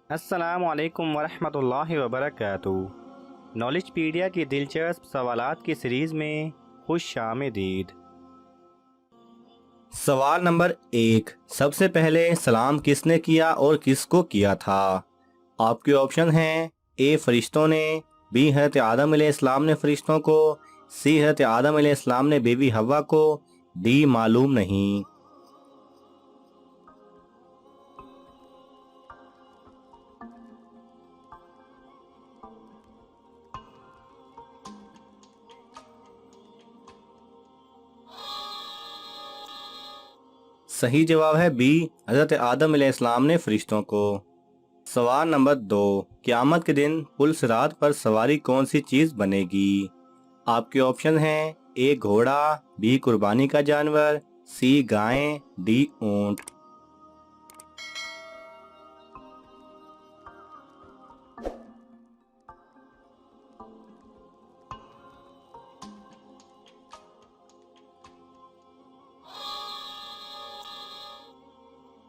السلام علیکم ورحمۃ اللہ وبرکاتہ۔ نالج پیڈیا کی دلچسپ سوالات کی سیریز میں خوش آمدید۔ سوال نمبر 1، سب سے پہلے سلام کس نے کیا اور کس کو کیا تھا؟ آپ کے آپشن ہیں: اے فرشتوں نے، بی حضرت آدم علیہ السلام نے فرشتوں کو، سی حضرت آدم علیہ السلام نے بیوی حوا کو، ڈی معلوم نہیں۔ صحیح جواب ہے بی، حضرت آدم علیہ السلام نے فرشتوں کو۔ سوال نمبر 2، قیامت کے دن پل صراط پر سواری کون سی چیز بنے گی؟ آپ کے آپشن ہیں: اے گھوڑا، بی قربانی کا جانور، سی گائیں، ڈی اونٹ۔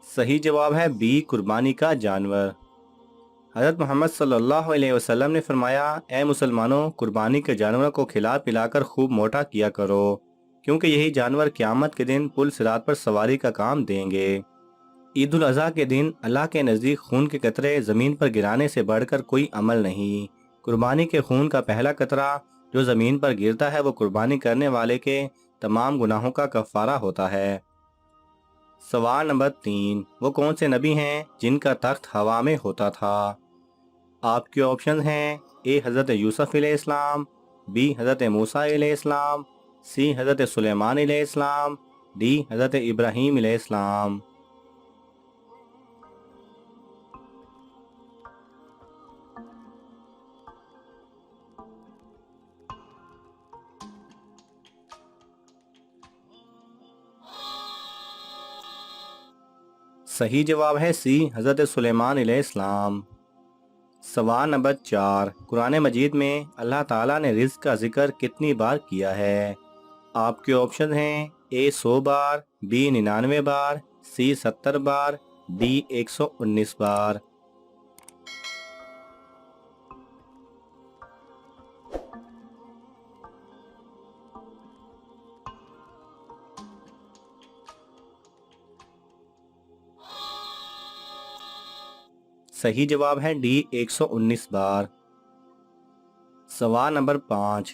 صحیح جواب ہے بی قربانی کا جانور۔ حضرت محمد صلی اللہ علیہ وسلم نے فرمایا: اے مسلمانوں، قربانی کے جانوروں کو کھلا پلا کر خوب موٹا کیا کرو، کیونکہ یہی جانور قیامت کے دن پل صراط پر سواری کا کام دیں گے۔ عید الاضحیٰ کے دن اللہ کے نزدیک خون کے قطرے زمین پر گرانے سے بڑھ کر کوئی عمل نہیں۔ قربانی کے خون کا پہلا قطرہ جو زمین پر گرتا ہے وہ قربانی کرنے والے کے تمام گناہوں کا کفارہ ہوتا ہے۔ سوال نمبر 3، وہ کون سے نبی ہیں جن کا تخت ہوا میں ہوتا تھا؟ آپ کے آپشن ہیں: اے حضرت یوسف علیہ السلام، بی حضرت موسیٰ علیہ السلام، سی حضرت سلیمان علیہ السلام، ڈی حضرت ابراہیم علیہ السلام۔ صحیح جواب ہے سی، حضرت سلیمان علیہ السلام۔ سوال نمبر 4، قرآن مجید میں اللہ تعالیٰ نے رزق کا ذکر کتنی بار کیا ہے؟ آپ کے آپشن ہیں: اے 100 بار، be 99 bar, C 70 bar, D 119 بار۔ صحیح جواب ہے ڈی 119 بار۔ سوال نمبر 5،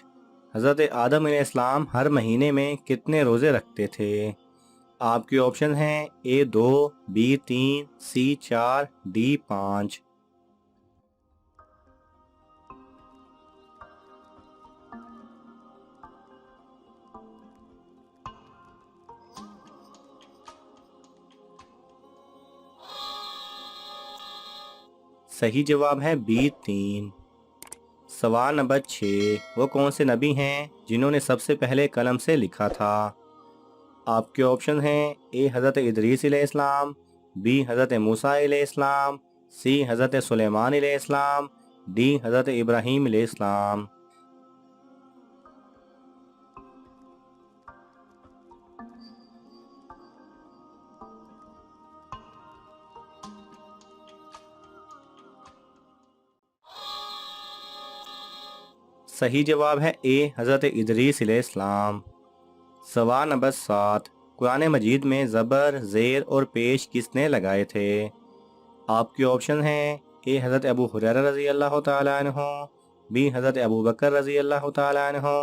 حضرت آدم علیہ السلام ہر مہینے میں کتنے روزے رکھتے تھے؟ آپ کے آپشن ہیں: اے 2، بی 3، سی 4، ڈی 5۔ صحیح جواب ہے بی 3۔ سوال نمبر 6، وہ کون سے نبی ہیں جنہوں نے سب سے پہلے قلم سے لکھا تھا؟ آپ کے آپشن ہیں: اے حضرت ادریس علیہ السلام، بی حضرت موسیٰ علیہ السلام، سی حضرت سلیمان علیہ السلام، ڈی حضرت ابراہیم علیہ السلام۔ صحیح جواب ہے اے حضرت ادریس علیہ السلام۔ سوال نمبر 7، قرآن مجید میں زبر، زیر اور پیش کس نے لگائے تھے؟ آپ کے آپشن ہیں: اے حضرت ابو ہریرہ رضی اللہ تعالیٰ عنہ، بی حضرت ابو بکر رضی اللہ تعالیٰ عنہ،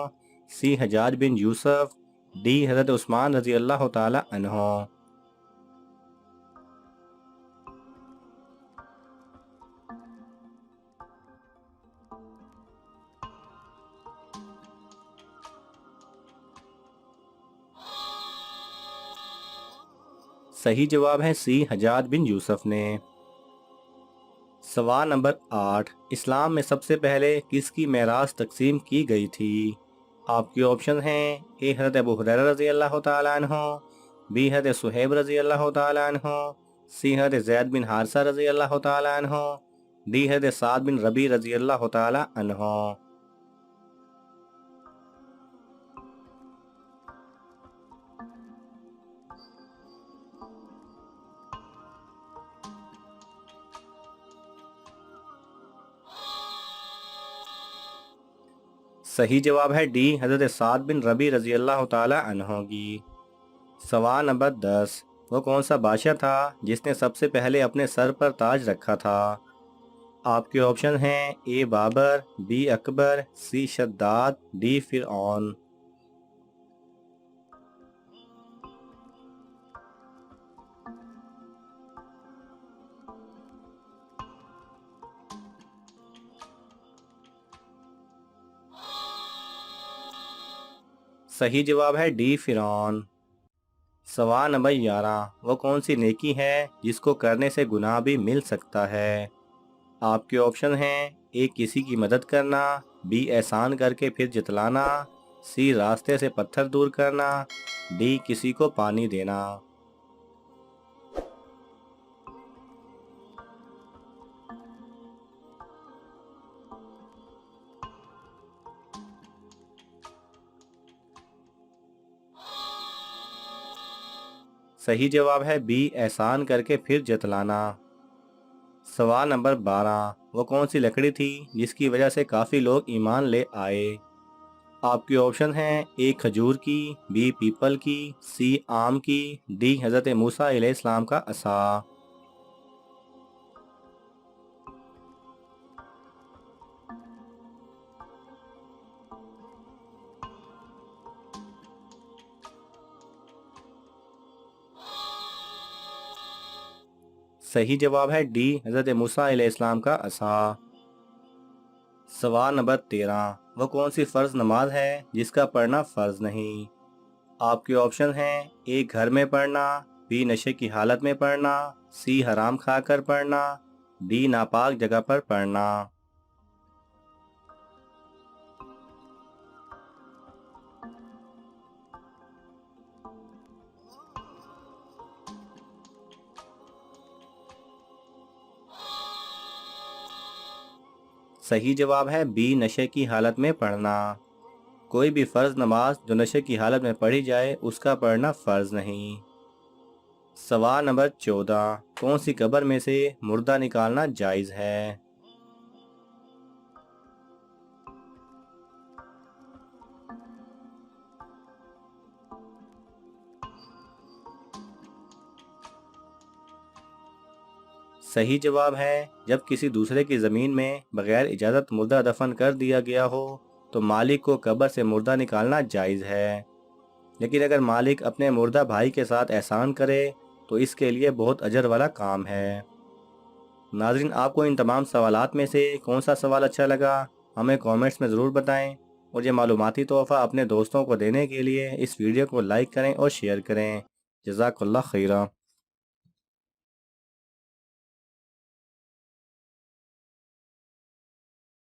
سی حجاج بن یوسف، ڈی حضرت عثمان رضی اللہ تعالیٰ عنہ۔ صحیح جواب ہے سی، حجاج بن یوسف نے۔ سوال نمبر 8، اسلام میں سب سے پہلے کس کی میراث تقسیم کی گئی تھی؟ آپ کے آپشن ہیں: اے حضرت ابو ہریرہ رضی اللہ تعالیٰ عنہ، بی حضرت صہیب رضی اللہ تعالیٰ عنہ، سی حضرت زید بن حارثہ رضی اللہ تعالیٰ عنہ، ڈی حضرت سعد بن ربیع رضی اللہ تعالیٰ عنہ۔ صحیح جواب ہے ڈی، حضرت سعد بن ربی رضی اللہ تعالی عنہ کی۔ سوال نمبر 10، وہ کون سا بادشاہ تھا جس نے سب سے پہلے اپنے سر پر تاج رکھا تھا؟ آپ کے آپشن ہیں A Babar, B Akbar, C Shaddad, D فرعون۔ صحیح جواب ہے ڈی فرعون۔ سوال نمبر 11، وہ کون سی نیکی ہے جس کو کرنے سے گناہ بھی مل سکتا ہے؟ آپ کے آپشن ہیں اے کسی کی مدد کرنا، بی احسان کر کے پھر جتلانا، سی راستے سے پتھر دور کرنا، ڈی کسی کو پانی دینا۔ صحیح جواب ہے بی احسان کر کے پھر جتلانا۔ سوال نمبر 12، وہ کون سی لکڑی تھی جس کی وجہ سے کافی لوگ ایمان لے آئے؟ آپ کے آپشن ہیں اے کھجور کی، بی پیپل کی، سی آم کی، ڈی حضرت موسیٰ علیہ السلام کا عصا۔ صحیح جواب ہے ڈی حضرت موسیٰ علیہ السلام کا عصا۔ سوال نمبر 13، وہ کون سی فرض نماز ہے جس کا پڑھنا فرض نہیں؟ آپ کے آپشن ہیں اے گھر میں پڑھنا، بی نشے کی حالت میں پڑھنا، سی حرام کھا کر پڑھنا، ڈی ناپاک جگہ پر پڑھنا۔ صحیح جواب ہے بی نشے کی حالت میں پڑھنا۔ کوئی بھی فرض نماز جو نشے کی حالت میں پڑھی جائے اس کا پڑھنا فرض نہیں۔ سوال نمبر 14، کون سی قبر میں سے مردہ نکالنا جائز ہے؟ صحیح جواب ہے جب کسی دوسرے کی زمین میں بغیر اجازت مردہ دفن کر دیا گیا ہو تو مالک کو قبر سے مردہ نکالنا جائز ہے، لیکن اگر مالک اپنے مردہ بھائی کے ساتھ احسان کرے تو اس کے لیے بہت اجر والا کام ہے۔ ناظرین، آپ کو ان تمام سوالات میں سے کون سا سوال اچھا لگا ہمیں کامنٹس میں ضرور بتائیں، اور یہ معلوماتی تحفہ اپنے دوستوں کو دینے کے لیے اس ویڈیو کو لائک کریں اور شیئر کریں۔ جزاک اللہ خیرہ۔